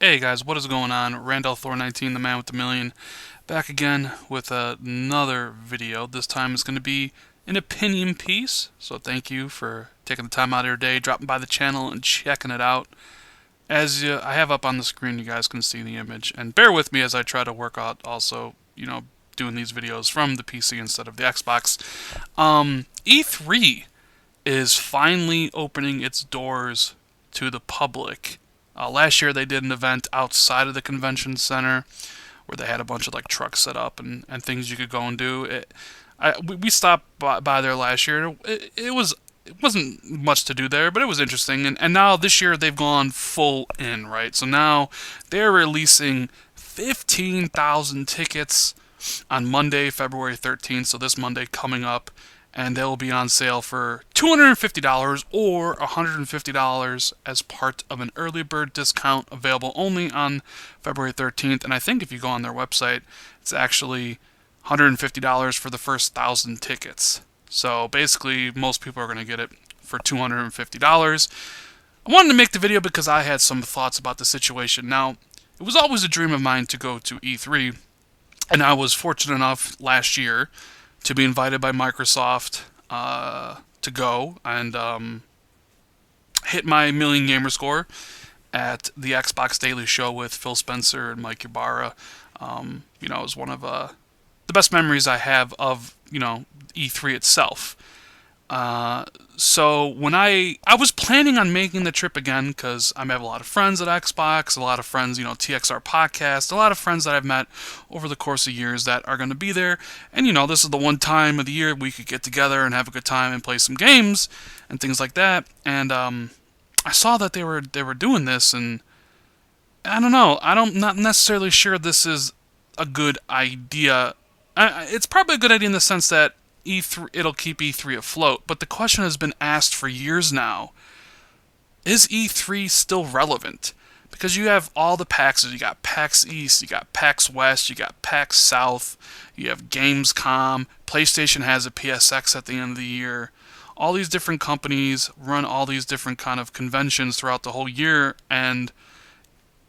Hey guys, what is going on? Randall Thor 19, the man with the million, back again with another video. This time it's going to be an opinion piece, so thank you for taking the time out of your day, dropping by the channel and checking it out. As I have up on the screen, you guys can see the image, and bear with me as I try to work out also, doing these videos from the PC instead of the Xbox. E3 is finally opening its doors to the public. Last year they did an event outside of the convention center where they had a bunch of like trucks set up and things you could go and do. We stopped by there last year. It wasn't much to do there, but it was interesting. And now this year they've gone full in, right? So now they're releasing 15,000 tickets on Monday, February 13th. So this Monday coming up, and they'll be on sale for $250 or $150 as part of an early bird discount available only on February 13th. And I think if you go on their website, it's actually $150 for the first 1,000 tickets. So basically, most people are going to get it for $250. I wanted to make the video because I had some thoughts about the situation. Now, it was always a dream of mine to go to E3, and I was fortunate enough last year to be invited by Microsoft to go and hit my million gamer score at the Xbox Daily Show with Phil Spencer and Mike Ybarra. It was one of the best memories I have of E3 itself. So when I was planning on making the trip again because I have a lot of friends at Xbox, a lot of friends, TXR Podcast, a lot of friends that I've met over the course of years that are going to be there. And, this is the one time of the year we could get together and have a good time and play some games and things like that. And I saw that they were doing this, and I don't know. I'm not necessarily sure this is a good idea. It's probably a good idea in the sense that E3, it'll keep E3 afloat, but the question has been asked for years now: is E3 still relevant? Because you have all the PAXs. You got PAX East, you got PAX West, you got PAX South, you have Gamescom. PlayStation has a PSX at the end of the year. All these different companies run all these different kind of conventions throughout the whole year, and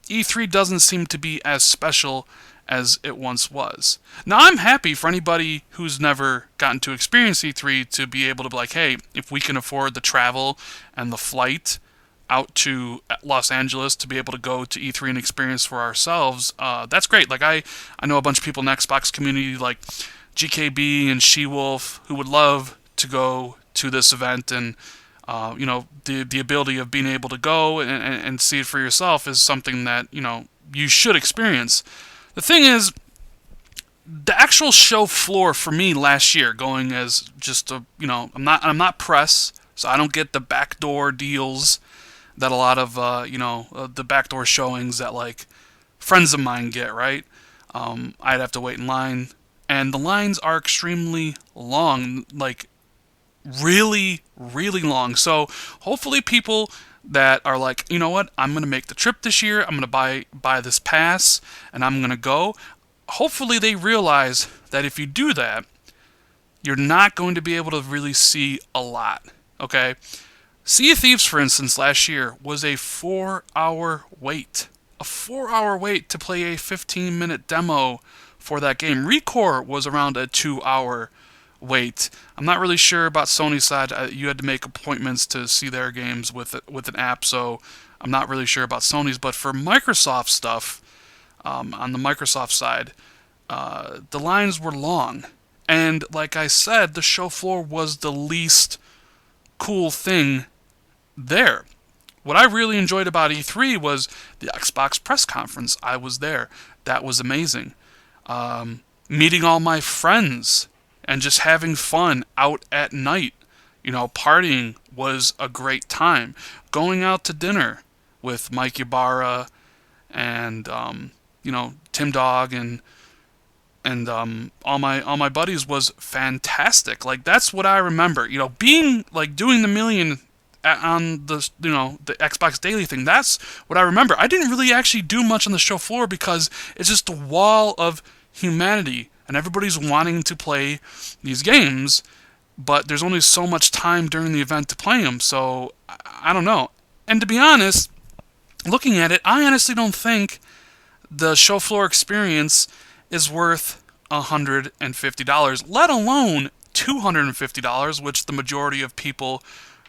E3 doesn't seem to be as special as it once was. Now, I'm happy for anybody who's never gotten to experience E3 to be able to be like, hey, if we can afford the travel and the flight out to Los Angeles to be able to go to E3 and experience for ourselves, that's great. Like, I know a bunch of people in the Xbox community like GKB and She-Wolf who would love to go to this event, and the ability of being able to go and see it for yourself is something that you should experience. The thing is, the actual show floor for me last year, going as just I'm not press, so I don't get the backdoor deals that a lot of the backdoor showings that like friends of mine get, right? I'd have to wait in line, and the lines are extremely long, like really, really long. So hopefully people that are like, you know what, I'm going to make the trip this year, I'm going to buy this pass, and I'm going to go. Hopefully they realize that if you do that, you're not going to be able to really see a lot, okay? Sea of Thieves, for instance, last year was a 4-hour wait. A 4-hour wait to play a 15-minute demo for that game. Recore was around a 2-hour wait. I'm not really sure about Sony's side. You had to make appointments to see their games with an app, so I'm not really sure about Sony's. But for Microsoft stuff, on the Microsoft side, the lines were long. And like I said, the show floor was the least cool thing there. What I really enjoyed about E3 was the Xbox press conference. I was there. That was amazing. Meeting all my friends and just having fun out at night. Partying was a great time. Going out to dinner with Mike Ybarra and Tim Dog and all my buddies was fantastic. Like, that's what I remember. Being like doing the million on the the Xbox Daily thing. That's what I remember. I didn't really actually do much on the show floor because it's just a wall of humanity, and everybody's wanting to play these games, but there's only so much time during the event to play them, so I don't know. And to be honest, looking at it, I honestly don't think the show floor experience is worth $150, let alone $250, which the majority of people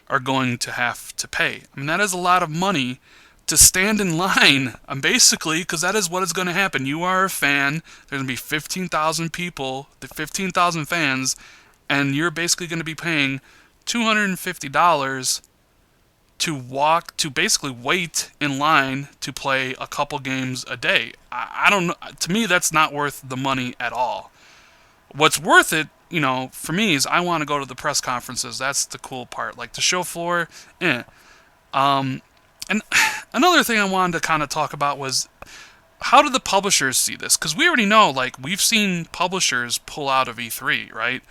are going to have to pay. I mean, that is a lot of money to stand in line, basically, because that is what is going to happen. You are a fan, there's going to be 15,000 people, the 15,000 fans, and you're basically going to be paying $250 to basically wait in line to play a couple games a day. I don't know. To me, that's not worth the money at all. What's worth it, for me is I want to go to the press conferences. That's the cool part. Like the show floor, And another thing I wanted to kind of talk about was how do the publishers see this? Because we already know, like, we've seen publishers pull out of E3, right?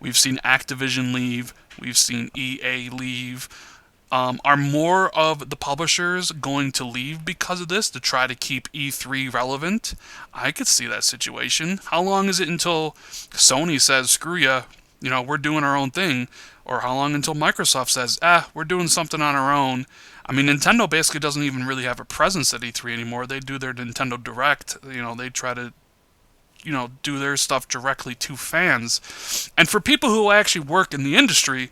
We've seen Activision leave. We've seen EA leave. Are more of the publishers going to leave because of this to try to keep E3 relevant? I could see that situation. How long is it until Sony says, screw ya, we're doing our own thing? Or how long until Microsoft says, we're doing something on our own? I mean, Nintendo basically doesn't even really have a presence at E3 anymore. They do their Nintendo Direct. They try to, do their stuff directly to fans. And for people who actually work in the industry,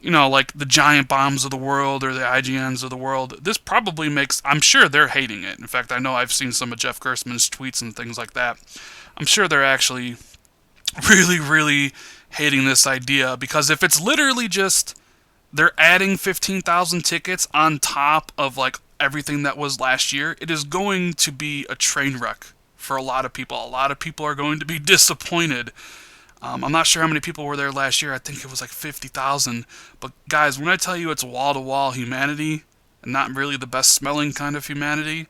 like the Giant Bombs of the world or the IGNs of the world, this probably makes, I'm sure they're hating it. In fact, I know I've seen some of Jeff Gerstmann's tweets and things like that. I'm sure they're actually really, really hating this idea, because if it's literally just they're adding 15,000 tickets on top of like everything that was last year, it is going to be a train wreck for a lot of people. A lot of people are going to be disappointed. I'm not sure how many people were there last year. I think it was like 50,000. But guys, when I tell you it's wall-to-wall humanity, and not really the best smelling kind of humanity,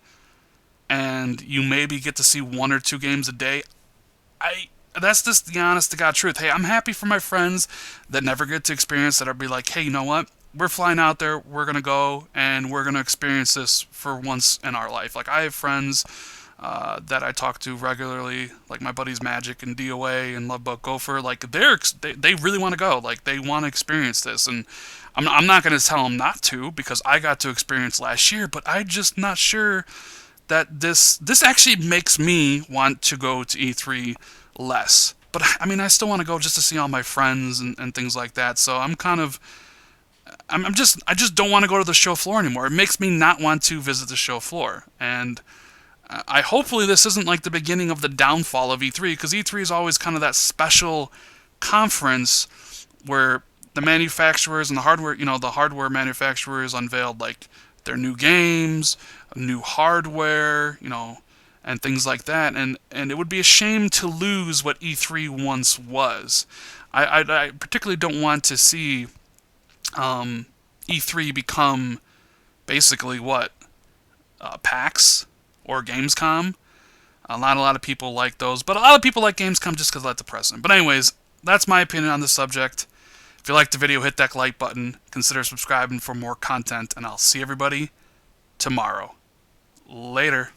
and you maybe get to see 1 or 2 games a day, that's just the honest to God truth. Hey, I'm happy for my friends that never get to experience that. I'll be like, hey, you know what? We're flying out there. We're going to go and we're going to experience this for once in our life. Like, I have friends that I talk to regularly, like my buddies Magic and DOA and Lovebug Gopher. Like, they really want to go. Like, they want to experience this. And I'm not going to tell them not to, because I got to experience last year, but I'm just not sure that this actually makes me want to go to E3 less. But I mean, I still want to go just to see all my friends and things like that. So I just don't want to go to the show floor anymore. It makes me not want to visit the show floor. And hopefully this isn't like the beginning of the downfall of E3, because E3 is always kind of that special conference where the manufacturers and the hardware manufacturers unveiled like their new games, new hardware, and things like that, and it would be a shame to lose what E3 once was. I particularly don't want to see E3 become basically what? PAX or Gamescom. Not a lot of people like those, but a lot of people like Gamescom just because that's depressing. But anyways, that's my opinion on this subject. If you liked the video, hit that like button. Consider subscribing for more content, and I'll see everybody tomorrow. Later.